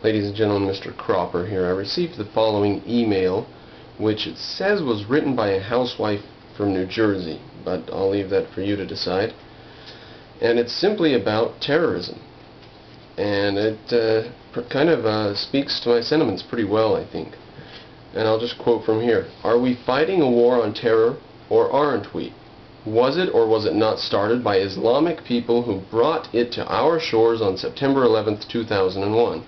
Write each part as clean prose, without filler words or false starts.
Ladies and gentlemen, Mr. Cropper here. I received the following email, which it says was written by a housewife from New Jersey, but I'll leave that for you to decide. And it's simply about terrorism. And it kind of speaks to my sentiments pretty well, I think. And I'll just quote from here. Are we fighting a war on terror, or aren't we? Was it or was it not started by Islamic people who brought it to our shores on September 11th, 2001?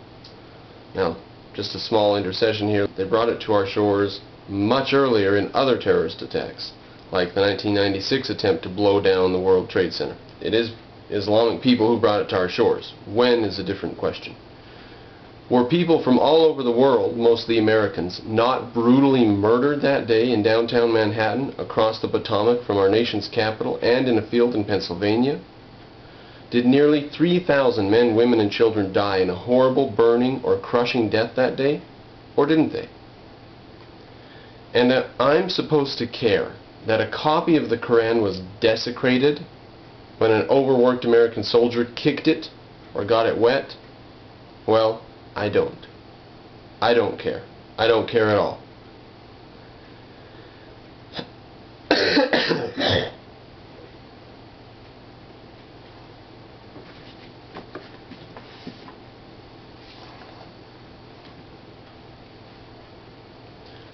Now, just a small intercession here. They brought it to our shores much earlier in other terrorist attacks, like the 1996 attempt to blow down the World Trade Center. It is Islamic people who brought it to our shores. When is a different question. Were people from all over the world, mostly Americans, not brutally murdered that day in downtown Manhattan, across the Potomac from our nation's capital, and in a field in Pennsylvania? Did nearly 3,000 men, women, and children die in a horrible, burning, or crushing death that day? Or didn't they? And I'm supposed to care that a copy of the Quran was desecrated when an overworked American soldier kicked it or got it wet? Well, I don't. I don't care. I don't care at all.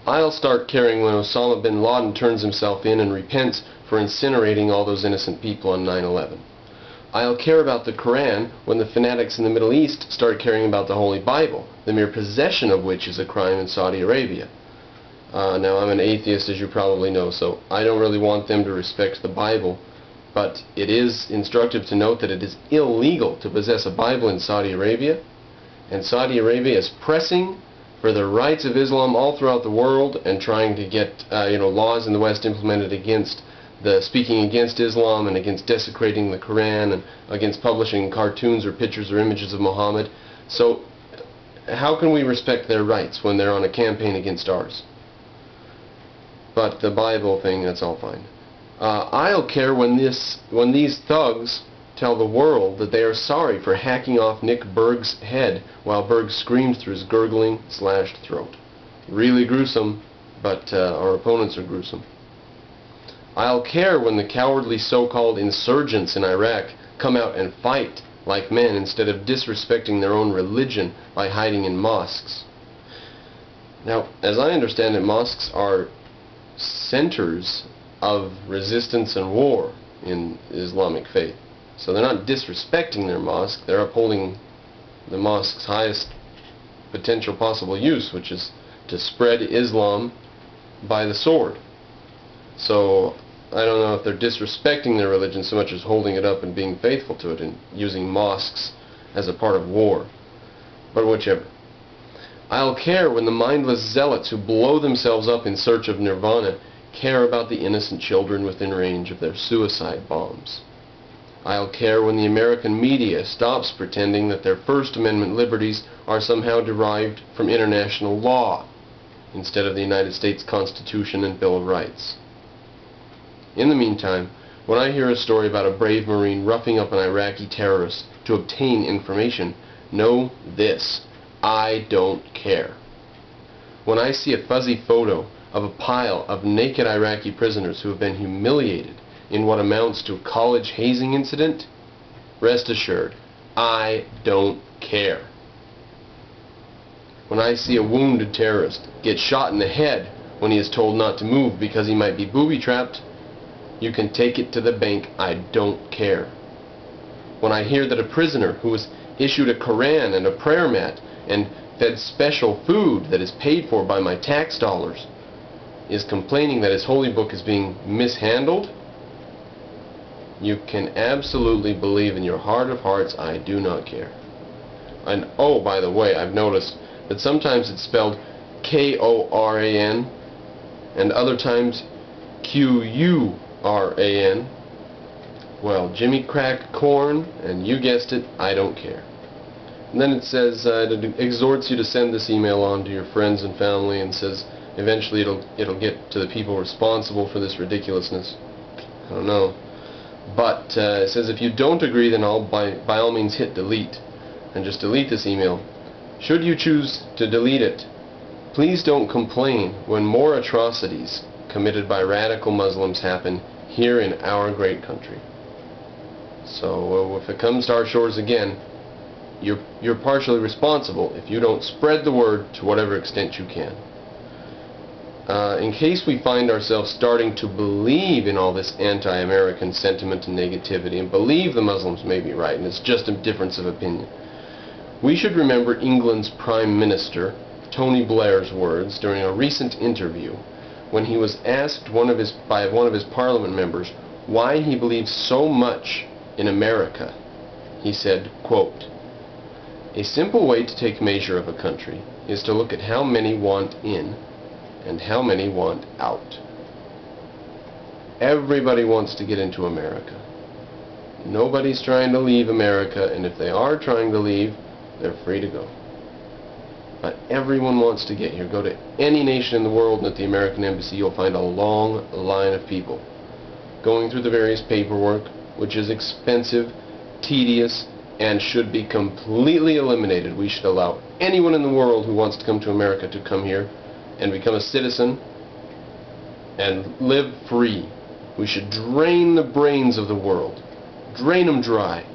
I'll start caring when Osama bin Laden turns himself in and repents for incinerating all those innocent people on 9/11. I'll care about the Quran when the fanatics in the Middle East start caring about the Holy Bible, the mere possession of which is a crime in Saudi Arabia. Now, I'm an atheist, as you probably know, so I don't really want them to respect the Bible, but it is instructive to note that it is illegal to possess a Bible in Saudi Arabia, and Saudi Arabia is pressing for the rights of Islam all throughout the world and trying to get laws in the West implemented against the speaking against Islam and against desecrating the Quran and against publishing cartoons or pictures or images of Muhammad. So how can we respect their rights when they're on a campaign against ours? But the Bible thing, that's all fine. I'll care when these thugs tell the world that they are sorry for hacking off Nick Berg's head while Berg screamed through his gurgling, slashed throat. Really gruesome, but our opponents are gruesome. I'll care when the cowardly so-called insurgents in Iraq come out and fight like men instead of disrespecting their own religion by hiding in mosques. Now, as I understand it, mosques are centers of resistance and war in Islamic faith. So they're not disrespecting their mosque, they're upholding the mosque's highest potential possible use, which is to spread Islam by the sword. So I don't know if they're disrespecting their religion so much as holding it up and being faithful to it and using mosques as a part of war. But whichever. I'll care when the mindless zealots who blow themselves up in search of nirvana care about the innocent children within range of their suicide bombs. I'll care when the American media stops pretending that their First Amendment liberties are somehow derived from international law instead of the United States Constitution and Bill of Rights. In the meantime, when I hear a story about a brave Marine roughing up an Iraqi terrorist to obtain information, know this: I don't care. When I see a fuzzy photo of a pile of naked Iraqi prisoners who have been humiliated in what amounts to a college hazing incident, rest assured, I don't care. When I see a wounded terrorist get shot in the head when he is told not to move because he might be booby-trapped, you can take it to the bank, I don't care. When I hear that a prisoner who was issued a Quran and a prayer mat and fed special food that is paid for by my tax dollars is complaining that his holy book is being mishandled, you can absolutely believe in your heart of hearts, I do not care. And oh, by the way, I've noticed that sometimes it's spelled K-O-R-A-N and other times Q-U-R-A-N. Well, Jimmy cracked corn, and you guessed it, I don't care. And then it says, it exhorts you to send this email on to your friends and family, and says eventually it'll get to the people responsible for this ridiculousness. I don't know. But it says if you don't agree, then by all means hit delete, and just delete this email. Should you choose to delete it, please don't complain when more atrocities committed by radical Muslims happen here in our great country. So if it comes to our shores again, you're partially responsible if you don't spread the word to whatever extent you can. In case we find ourselves starting to believe in all this anti-American sentiment and negativity and believe the Muslims may be right and it's just a difference of opinion, we should remember England's Prime Minister Tony Blair's words during a recent interview when he was asked by one of his Parliament members why he believes so much in America. He said, quote, "A simple way to take measure of a country is to look at how many want in and how many want out." Everybody wants to get into America. Nobody's trying to leave America, and if they are trying to leave, they're free to go. But everyone wants to get here. Go to any nation in the world and at the American Embassy, you'll find a long line of people going through the various paperwork, which is expensive, tedious, and should be completely eliminated. We should allow anyone in the world who wants to come to America to come here and become a citizen and live free. We should drain the brains of the world. Drain them dry.